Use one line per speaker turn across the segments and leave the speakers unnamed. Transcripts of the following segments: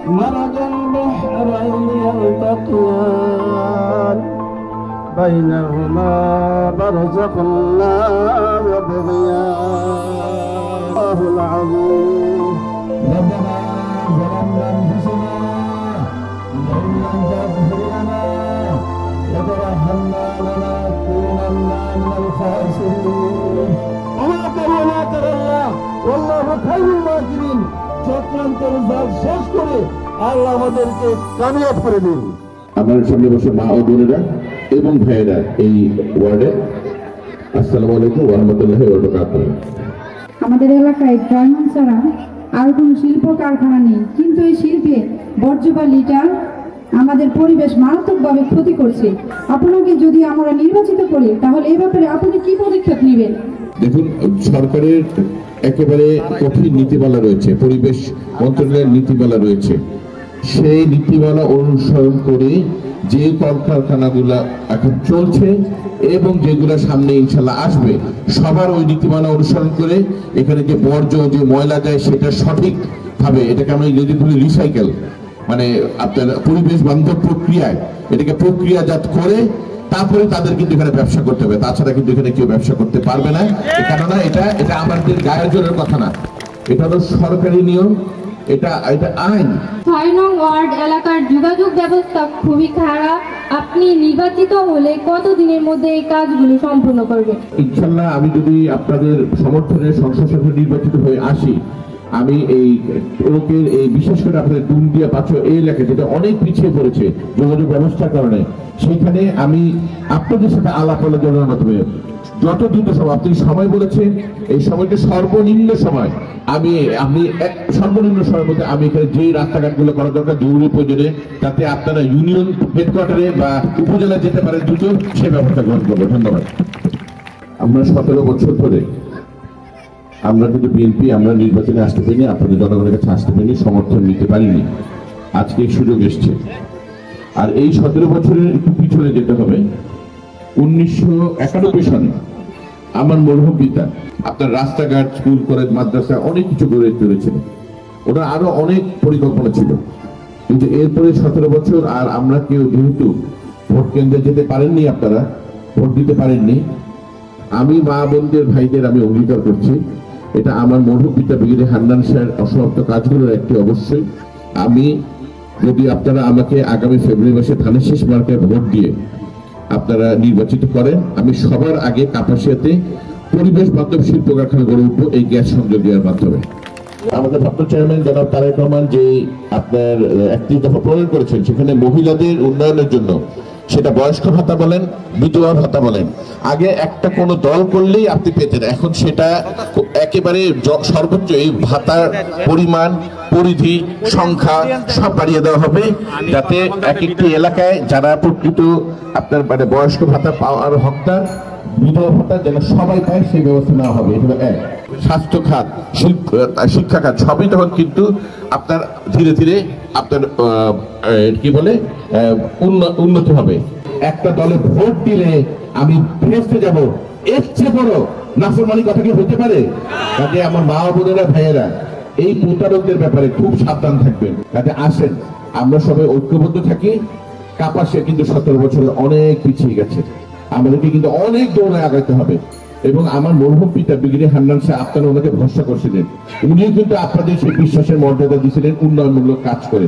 مرج البحرين يلتقيان بينهما برزخ لا يبغيان الله العظيم ربنا ظلمنا أنفسنا وإن لم تغفر لنا وترحمنا لنكونن من الخاسرين وما ولا ترى الله والله خير الماكرين চক্রান্তের জাল শেষ করে আল্লাহ আমাদেরকে কামিয়াব করে দিন।
আমার সামনে বসে মা ও বোনেরা এবং ভাইয়েরা এই ওয়ার্ডে, আসসালামু আলাইকুম ওয়া রাহমাতুল্লাহি ওয়া বারাকাতুহু।
আমাদের এলাকায় ড্রাইভার ছাড়া আর কোনো শিল্প কারখানা নেই, কিন্তু এই শিল্পে বর্জ্য বা লিটার আমাদের পরিবেশ মারাত্মকভাবে ক্ষতি করছে। আপনাকে যদি আমরা নির্বাচিত করি তাহলে এই ব্যাপারে আপনি কি পদক্ষেপ নেবেন?
দেখুন, সরকারের একেবারে কঠিন নীতিমালা রয়েছে, পরিবেশ মন্ত্রণালয়ের নীতিমালা রয়েছে। সেই নীতিমালা অনুসরণ করে যে কলকারখানাগুলা এখন চলছে এবং যেগুলো সামনে ইনশাল্লাহ আসবে, সবার ওই নীতিমালা অনুসরণ করে এখানে যে বর্জ্য যে ময়লা যায় সেটা সঠিকভাবে, এটাকে আমরা যদি বলি রিসাইকেল, মানে আপনার পরিবেশ বান্ধব প্রক্রিয়ায় এটাকে প্রক্রিয়াজাত করে তারপরে তাদের কিন্তু এখানে ব্যবসা করতে হবে, তাছাড়া কিন্তু এখানে কেউ ব্যবসা করতে পারবে না। কেননা এটা আমাদের গায়ের জোরের কথা না, এটা হলো সরকারি নিয়ম, এটা আইন।
৬ নং ওয়ার্ড এলাকার যোগাযোগ ব্যবস্থা খুবই খারাপ। আপনি নির্বাচিত হলে কতদিনের মধ্যে এই কাজগুলো সম্পূর্ণ করবেন?
ইনশাল্লাহ আমি যদি আপনাদের সমর্থনে সংসদ সদস্য নির্বাচিত হয়ে আসি, আমি এই লোকের এই বিশেষ করে আপনাদের ডুমদিয়া পাঁচ এই এলাকায় যেটা অনেক পিছিয়ে পড়েছে যোগাযোগ ব্যবস্থার কারণে, সেইখানে আমি আপনাদের সাথে আলাপ আলোচনার মাধ্যমে যত দ্রুত সময়, আপনি সময় বলেছেন, এই সময়টা সর্বনিম্ন সময়, আপনি সর্বনিম্ন সময়ের মধ্যে আমি এখানে যে রাস্তাঘাটগুলো করা দরকার জরুরি প্রয়োজনে, তাতে আপনারা ইউনিয়ন হেডকোয়ার্টারে বা উপজেলায় যেতে পারেন দ্রুত, সে ব্যবস্থা গ্রহণ করবো। ধন্যবাদ। আমরা 17 বছর ধরে আমরা কিন্তু বিএনপি আমরা নির্বাচনে আসতে পারিনি, আপনাদের জনগণের কাছে আসতে পারিনি, সমর্থন নিতে পারিনি। আজকে এই সুযোগ এসছে। আর এই 17 বছরের একটু পিছনে যেতে হবে। 1991 সালে আমার মরহুম পিতা আপনার রাস্তাঘাট, স্কুল, কলেজ, মাদ্রাসা অনেক কিছু গড়ে তুলেছিলেন। ওরা আরো অনেক পরিকল্পনা ছিল, কিন্তু এরপরে 17 বছর আর আমরা কেউ যেহেতু ভোট কেন্দ্রে যেতে পারেননি, আপনারা ভোট দিতে পারেননি, আমি মা বোনদের ভাইদের আমি অঙ্গীকার করছি, এটা আমার মরহুম পিতা ব্রিগেডিয়ার হান্নান স্যার অসমাপ্ত কাজগুলোর একটি অবশ্যই। আমি যদি আপনারা আমাকে আগামী ফেব্রুয়ারি মাসে ধানের শেষ মার্কায় ভোট দিয়ে আপনারা নির্বাচিত করেন, আমি সবার আগে কাপাসিয়াতে পরিবেশ বান্ধব শিল্প কারখানা গড়ে উঠবো এই গ্যাস সংযোগ দেওয়ার মাধ্যমে। আমাদের ভারপ্রাপ্ত চেয়ারম্যান জনাব তারেক রহমান যে আপনার 31 দফা প্রণয়ন করেছেন, সেখানে মহিলাদের উন্নয়নের জন্য, সেটা বয়স্ক ভাতা বলেন, বিধবা ভাতা বলেন, আগে একটা কোনো দল করলেই আপনি পেতেন, এখন সেটা একেবারে সর্বোচ্চ এই ভাতার পরিমাণ, পরিধি, সংখ্যা সব বাড়িয়ে দেওয়া হবে, যাতে এক একটি এলাকায় যারা প্রকৃত আপনার মানে বয়স্ক ভাতা পাওয়ার হকদার, বিধবা ভাতা যেন সবাই পায় সেই ব্যবস্থা নেওয়া হবে। এটা এক। স্বাস্থ্য খাত, শিক্ষা খাত সবই তখন কিন্তু আপনার ধীরে ধীরে আপনার কি বলে উন্নতি হবে। একটা দলে ভোট দিলে আমি ফেরতে যাব, এর চেয়ে বড় নাফরমানি কথা কি হতে পারে? কাজে আমার মা বোনেরা ভাইয়েরা এই প্রতারকদের ব্যাপারে খুব সাবধান থাকবেন। কাজে আসেন আমরা সবাই ঐক্যবদ্ধ থাকি। কাপাসিয়া কিন্তু 17 বছরে অনেক পিছিয়ে গেছে, আমাদেরকে কিন্তু অনেক দৌড়ে আগাইতে হবে। এবং আমার মরহুম পিতা ব্রিগেডিয়ার হান্নান স্যার, আপনারা ওনাকে ভরসা করছিলেন, উনিও কিন্তু আপনাদের সেই বিশ্বাসের মর্যাদা দিয়েছিলেন উন্নয়নমূলক কাজ করে।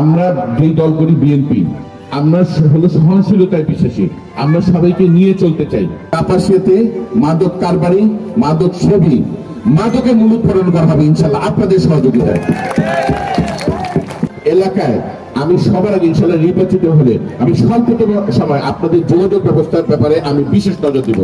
আমরা যেই দল করি বিএনপি, আমরা হলো সহনশীলতায় বিশ্বাসী, আমরা সবাইকে নিয়ে চলতে চাই। কাপাসিয়াতে মাদক কারবারি, মাদক সেবী, মাদকের মূলোৎপাটন করা হবে ইনশাল্লাহ আপনাদের সহযোগিতায়। এলাকায় আমি সবার আগে ইনশাল্লাহ নির্বাচিত হলে আমি স্বল্পতম সময় আপনাদের যোগাযোগ ব্যবস্থার ব্যাপারে আমি বিশেষ নজর দেব।